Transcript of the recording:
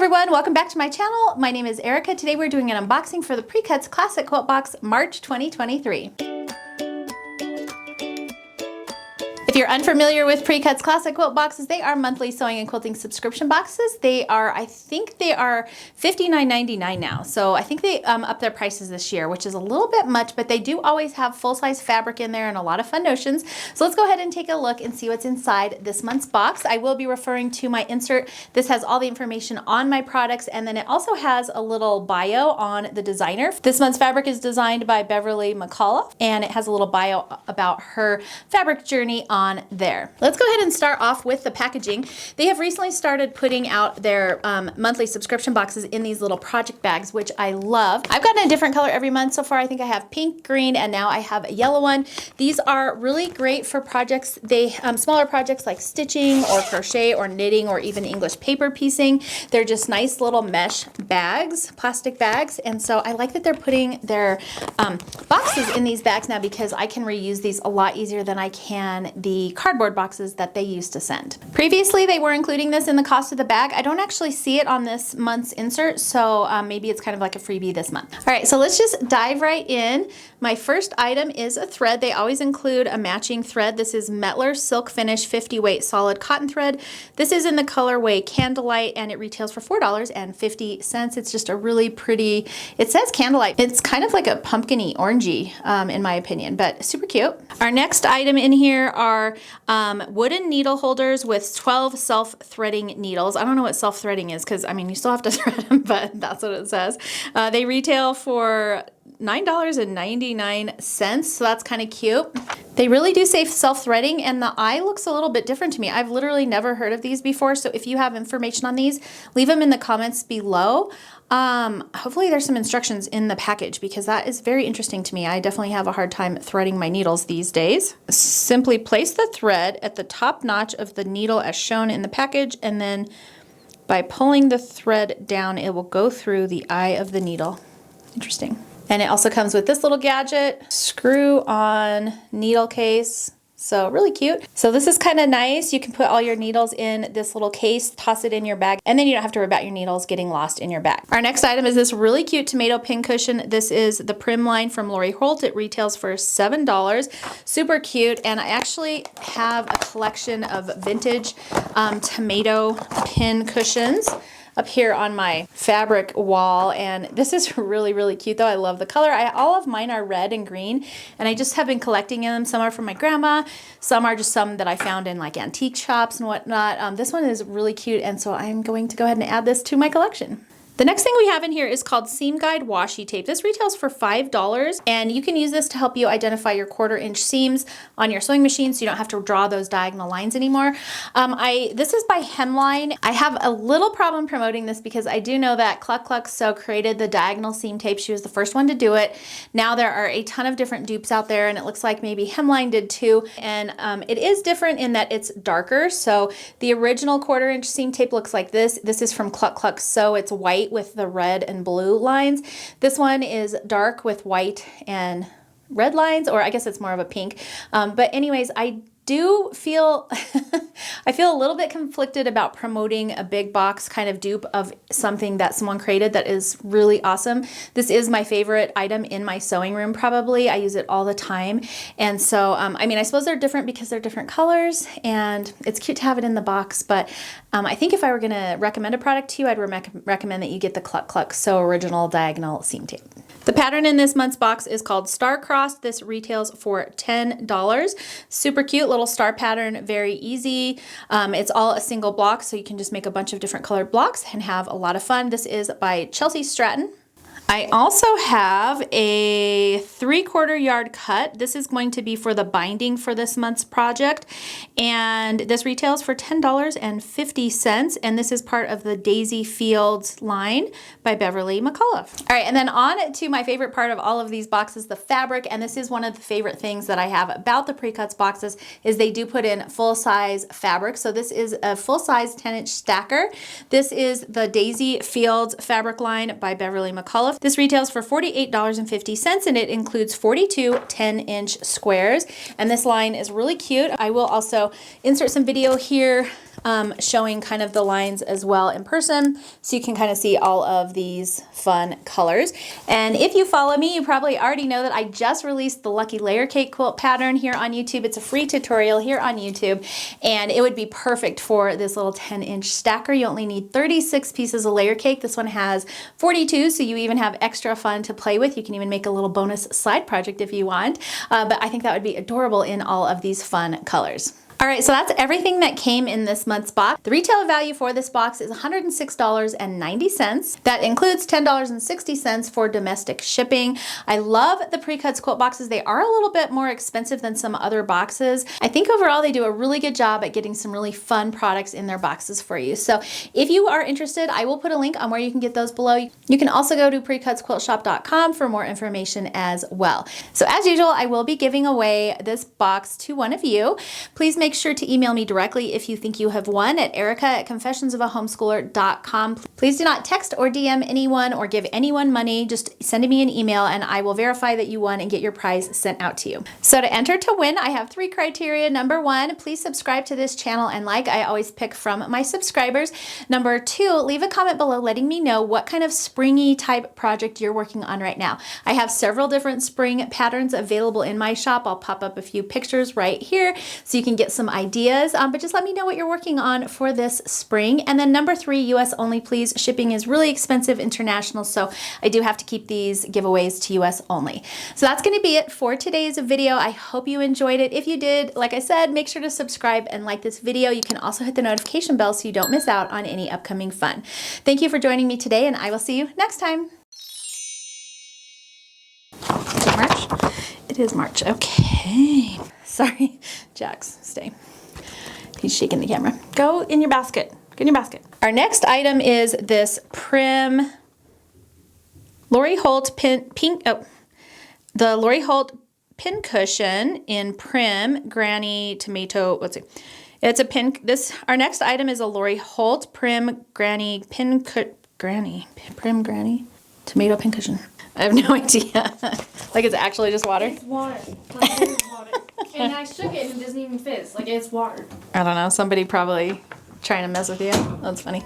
everyone, welcome back to my channel. My name is Erica. Today we're doing an unboxing for the PreCuts Classic Quilt Box March 2023. If you're unfamiliar with PreCuts Classic Quilt boxes, they are monthly sewing and quilting subscription boxes. They are, I think they are $59.99 now. So I think they upped their prices this year, which is a little bit much, but they do always have full-size fabric in there and a lot of fun notions. So let's go ahead and take a look and see what's inside this month's box. I will be referring to my insert. This has all the information on my products, and then it also has a little bio on the designer. This month's fabric is designed by Beverly McCullough, and it has a little bio about her fabric journey on there. Let's go ahead and start off with the packaging. They have recently started putting out their monthly subscription boxes in these little project bags, which I love. I've gotten a different color every month so far. I think I have pink, green, and now I have a yellow one. These are really great for projects. They smaller projects like stitching or crochet or knitting or even English paper piecing. They're just nice little mesh bags, plastic bags, and so I like that they're putting their boxes in these bags now because I can reuse these a lot easier than I can the cardboard boxes that they used to send. Previously, they were including this in the cost of the bag. I don't actually see it on this month's insert, so maybe it's kind of like a freebie this month. All right, so let's just dive right in. My first item is a thread. They always include a matching thread. This is Mettler Silk Finish 50 weight solid cotton thread. This is in the colorway Candlelight, and it retails for $4.50. It's just a really pretty, it says Candlelight. It's kind of like a pumpkin-y, orangey, in my opinion, but super cute. Our next item in here are wooden needle holders with 12 self-threading needles. I don't know what self-threading is because, I mean, you still have to thread them, but that's what it says. They retail for $9.99, so that's kind of cute. They really do say self-threading, and the eye looks a little bit different to me. I've literally never heard of these before, so if you have information on these, leave them in the comments below. Hopefully there's some instructions in the package because that is very interesting to me. I definitely have a hard time threading my needles these days. Simply place the thread at the top notch of the needle as shown in the package, and then by pulling the thread down, it will go through the eye of the needle. Interesting. And it also comes with this little gadget, screw on needle case. So really cute. So this is kind of nice. You can put all your needles in this little case, toss it in your bag, and then you don't have to worry about your needles getting lost in your bag. Our next item is this really cute tomato pin cushion. This is the Prim line from Lori Holt. It retails for $7. Super cute. And I actually have a collection of vintage tomato pin cushions up here on my fabric wall, and this is really, really cute though. I love the color. All of mine are red and green, and I just have been collecting them. Some are from my grandma, some are just some that I found in like antique shops and whatnot. This one is really cute, and so I'm going to go ahead and add this to my collection. The next thing we have in here is called Seam Guide Washi Tape. This retails for $5, and you can use this to help you identify your 1/4 inch seams on your sewing machine so you don't have to draw those diagonal lines anymore. This is by Hemline. I have a little problem promoting this because I do know that Cluck Cluck Sew created the diagonal seam tape. She was the first one to do it. Now there are a ton of different dupes out there, and it looks like maybe Hemline did too. And it is different in that it's darker. So the original 1/4 inch seam tape looks like this. This is from Cluck Cluck Sew. It's white with the red and blue lines. This one is dark with white and red lines, or I guess it's more of a pink. But anyways, I do feel I feel a little bit conflicted about promoting a big box kind of dupe of something that someone created that is really awesome. This is my favorite item in my sewing room probably. I use it all the time. And so, I mean, I suppose they're different because they're different colors, and it's cute to have it in the box, but I think if I were gonna recommend a product to you, I'd recommend that you get the Cluck Cluck Sew Original Diagonal Seam Tape. The pattern in this month's box is called Star Crossed. This retails for $10. Super cute little star pattern, very easy. It's all a single block, so you can just make a bunch of different colored blocks and have a lot of fun. This is by Chelsea Stratton. I also have a 3/4 yard cut. This is going to be for the binding for this month's project, and this retails for $10.50, and this is part of the Daisy Fields line by Beverly McCullough. All right, and then on to my favorite part of all of these boxes, the fabric, and this is one of the favorite things that I have about the PreCuts boxes is they do put in full-size fabric. So this is a full-size 10-inch stacker. This is the Daisy Fields fabric line by Beverly McCullough. This retails for $48.50, and it includes 42 10-inch squares. And this line is really cute. I will also insert some video here showing kind of the lines as well in person, so you can kind of see all of these fun colors. And if you follow me, you probably already know that I just released the Lucky Layer Cake quilt pattern here on YouTube. It's a free tutorial here on YouTube, and it would be perfect for this little 10-inch stacker. You only need 36 pieces of layer cake. This one has 42, so you even have extra fun to play with. You can even make a little bonus side project if you want, but I think that would be adorable in all of these fun colors. All right, so that's everything that came in this month's box. The retail value for this box is $106.90. That includes $10.60 for domestic shipping. I love the PreCuts quilt boxes. They are a little bit more expensive than some other boxes. I think overall they do a really good job at getting some really fun products in their boxes for you. So if you are interested, I will put a link on where you can get those below. You can also go to PreCutsQuiltShop.com for more information as well. So as usual, I will be giving away this box to one of you. Please make sure to email me directly if you think you have won at erica@confessionsofahomeschooler.com. Please do not text or DM anyone or give anyone money. Just send me an email and I will verify that you won and get your prize sent out to you. So to enter to win, I have 3 criteria. Number 1, please subscribe to this channel and like. I always pick from my subscribers. Number 2, leave a comment below letting me know what kind of springy type project you're working on right now. I have several different spring patterns available in my shop. I'll pop up a few pictures right here so you can get some ideas, but just let me know what you're working on for this spring. And then number 3, US only please. Shipping is really expensive international, so I do have to keep these giveaways to US only. So that's going to be it for today's video. I hope you enjoyed it. If you did, like I said, make sure to subscribe and like this video. You can also hit the notification bell so you don't miss out on any upcoming fun. Thank you for joining me today, and I will see you next time. Is it March? It is March. Okay. Sorry, Jax, stay. He's shaking the camera. Go in your basket. Get in your basket. Our next item is this Prim Lori Holt the Lori Holt pin cushion in Prim Granny Tomato. Let's see. It's a pin. Our next item is a Lori Holt Prim Granny Granny Tomato pin cushion. I have no idea. Like it's actually just water? It's water. Like it is water. And I shook it and it doesn't even fizz. Like it's water. I don't know. Somebody probably trying to mess with you. That's funny.